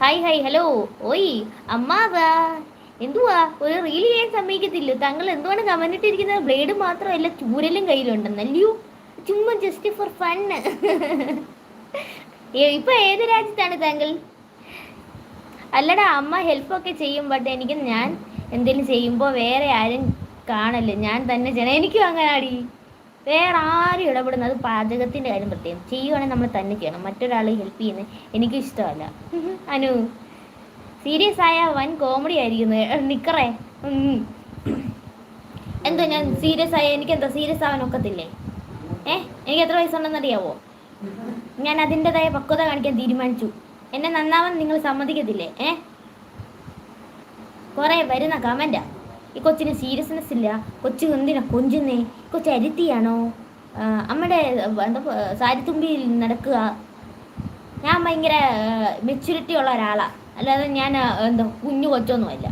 Hi hi hello. ഓയ് അമ്മാവാ, എന്തുവാ ഒരു റീൽ ചെയ്യാൻ സമ്മതിക്കത്തില്ല? താങ്കൾ എന്തുവാണ് കമന്റ് ഇട്ടിരിക്കുന്നത്? ബ്ലേഡ് മാത്രമല്ല ചൂരലും കയ്യിലുണ്ടെന്നല്ലയോ? ചുമ്മാ ജസ്റ്റ് ഫോർ ഫണ്ണ്. ഇപ്പൊ ഏത് രാജ്യത്താണ് താങ്കൾ? അല്ലടാ, അമ്മ ഹെൽപ്പൊക്കെ ചെയ്യും, ബട്ട് എനിക്ക് ഞാൻ എന്തെങ്കിലും ചെയ്യുമ്പോൾ വേറെ ആരും കാണല്ലേ, ഞാൻ തന്നെ ചെയ്യണം. എനിക്കും അങ്ങനെ അടി. വേറെ ആരും ഇടപെടുന്നത് പാചകത്തിൻ്റെ കാര്യം പ്രത്യേകം ചെയ്യുവാണെങ്കിൽ നമ്മൾ തന്നെ ചെയ്യണം. മറ്റൊരാൾ ഹെൽപ്പ് ചെയ്യുന്നത് എനിക്കും ഇഷ്ടമല്ല. അനു സീരിയസ് ആയ വൻ കോമഡി ആയിരിക്കുന്നത് നിക്കറേ. എന്തോ ഞാൻ സീരിയസ് ആയ എനിക്കെന്താ സീരിയസ് ആവാൻ ഒക്കത്തില്ലേ? എനിക്ക് എത്ര വയസ്സുണ്ടെന്ന് അറിയാവോ? ഞാൻ അതിൻ്റെതായ പക്വത കാണിക്കാൻ തീരുമാനിച്ചു. എന്നെ നന്നാവാൻ നിങ്ങൾ സമ്മതിക്കത്തില്ലേ? കുറേ വരുന്ന കമൻറ്റാ, ഈ കൊച്ചിന് സീരിയസ്നെസ് ഇല്ല, കൊച്ചു എന്തിനാ കൊഞ്ചുന്നേ, കൊച്ചു അരുത്തിയാണോ, അമ്മയുടെ എന്താ സാരിത്തുമ്പിയിൽ നടക്കുക. ഞാൻ ഭയങ്കര മെച്യൂരിറ്റി ഉള്ള ഒരാളാണ്, അല്ലാതെ ഞാൻ എന്താ കുഞ്ഞു കൊച്ചൊന്നുമല്ല.